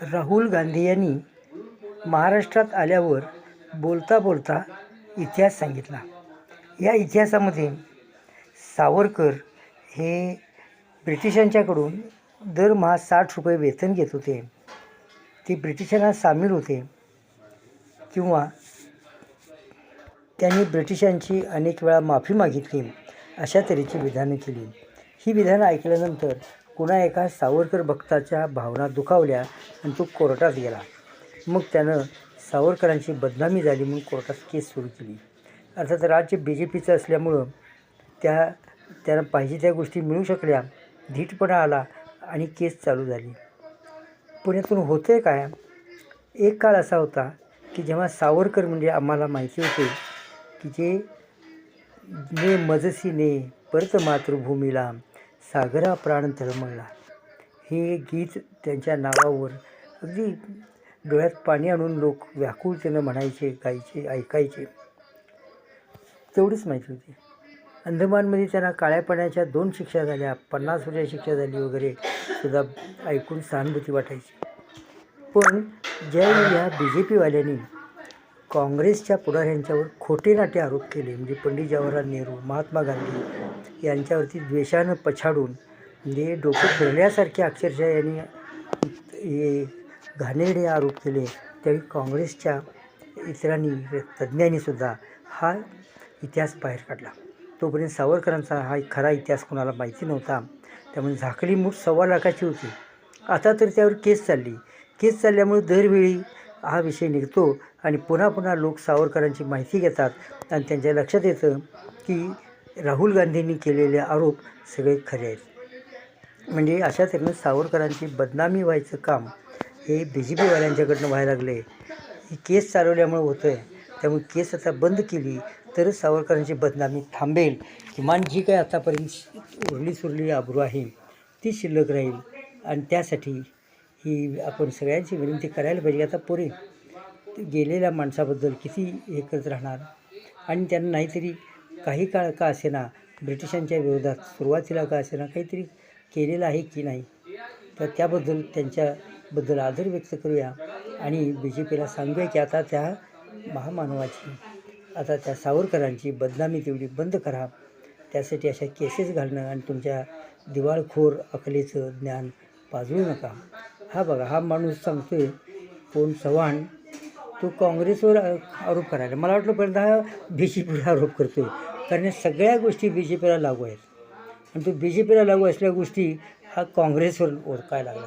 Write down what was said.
राहुल गांधी यांनी महाराष्ट्रात आल्यावर बोलता बोलता इतिहास सांगितला. या इतिहासामध्ये सावरकर हे ब्रिटिशांच्याकडून दरमहा 60 रुपये वेतन घेत होते. ते ब्रिटिशांना सामील होते किंवा त्यांनी ब्रिटिशांची अनेक वेळा माफी मागितली. अशा तऱ्हेची विधानं केली. ही विधानं ऐकल्यानंतर पुन्हा एका सावरकर भक्ताच्या भावना दुखावल्या आणि तो कोर्टात गेला. मग त्यानं सावरकरांची बदनामी झाली म्हणून कोर्टात केस सुरू केली. अर्थात राज्य BJPचं असल्यामुळं त्यांना पाहिजे त्या गोष्टी मिळू शकल्या, धीटपणा आला आणि केस चालू झाली. पुण्यातून होतं काय, एक काळ असा होता की जेव्हा सावरकर म्हणजे आम्हाला माहिती होते की जे ने मजसीने परत मातृभूमीला सागरा प्राण तळमळला, हे गीत त्यांच्या नावावर अगदी डोळ्यात पाणी आणून लोक व्याकुळतेनं म्हणायचे, गायचे, ऐकायचे. तेवढीच माहिती होती. अंदमानमध्ये त्यांना काळ्या पाण्याच्या 2 शिक्षा झाल्या, 50 वर्षाची शिक्षा झाली वगैरे सुद्धा ऐकून सहानुभूती वाटायची. पण ज्यावेळी या BJPवाल्यांनी काँग्रेसच्या पुढाऱ्यांच्यावर खोटे नाटे आरोप केले, म्हणजे पंडित जवाहरलाल नेहरू, महात्मा गांधी यांच्यावरती द्वेषानं पछाडून म्हणजे डोकं फिरल्यासारखे अक्षरशः यांनी हे घाणेरडे आरोप केले, त्यावेळी काँग्रेसच्या इतरांनी, तज्ज्ञांनीसुद्धा हा इतिहास बाहेर काढला. तोपर्यंत सावरकरांचा हा खरा इतिहास कोणाला माहिती नव्हता. त्यामुळे झाकली मूठ 1.25 लाखाची होती. आता तर त्यावर केस चालली. केस चालल्यामुळे दरवेळी हा विषय निघतो आणि पुन्हा पुन्हा लोक सावरकरांची माहिती घेतात आणि त्यांच्या लक्षात येतं की राहुल गांधींनी केलेले आरोप सगळे खरे आहेत. म्हणजे अशा तऱ्हेनं सावरकरांची बदनामी व्हायचं काम हे BJPवाल्यांच्याकडनं व्हायला लागलं आहे. ही केस चालवल्यामुळे होतं आहे. त्यामुळे केस आता बंद केली तरच सावरकरांची बदनामी थांबेल. किमान जी काही आतापर्यंत उरली आबरू आहे ती शिल्लक राहील. आणि त्यासाठी ही आपण सगळ्यांची विनंती करायला पाहिजे. आता पुरे गेलेल्या माणसाबद्दल किती हे करत राहणार, आणि त्यांना नाहीतरी काही काळ का असेना ब्रिटिशांच्या विरोधात सुरुवातीला का असेना काहीतरी केलेलं आहे की नाही, तर त्याबद्दल त्यांच्याबद्दल आदर व्यक्त करूया आणि BJPला सांगूया की आता त्या महामानवाची, आता त्या सावरकरांची बदनामी तेवढी बंद करा. त्यासाठी अशा केसेस घालणं आणि तुमच्या दिवाळखोर अकलेचं ज्ञान पाजळू नका. हा बघा, हा माणूस सांगतोय कोण चव्हाण, तो काँग्रेसवर आरोप करायला, मला वाटलं पहिल्यांदा हा BJPवर आरोप करतोय, कारण या सगळ्या गोष्टी BJPला लागू आहेत आणि तो BJPला लागू असलेल्या गोष्टी हा काँग्रेसवर ओळखायला लागला.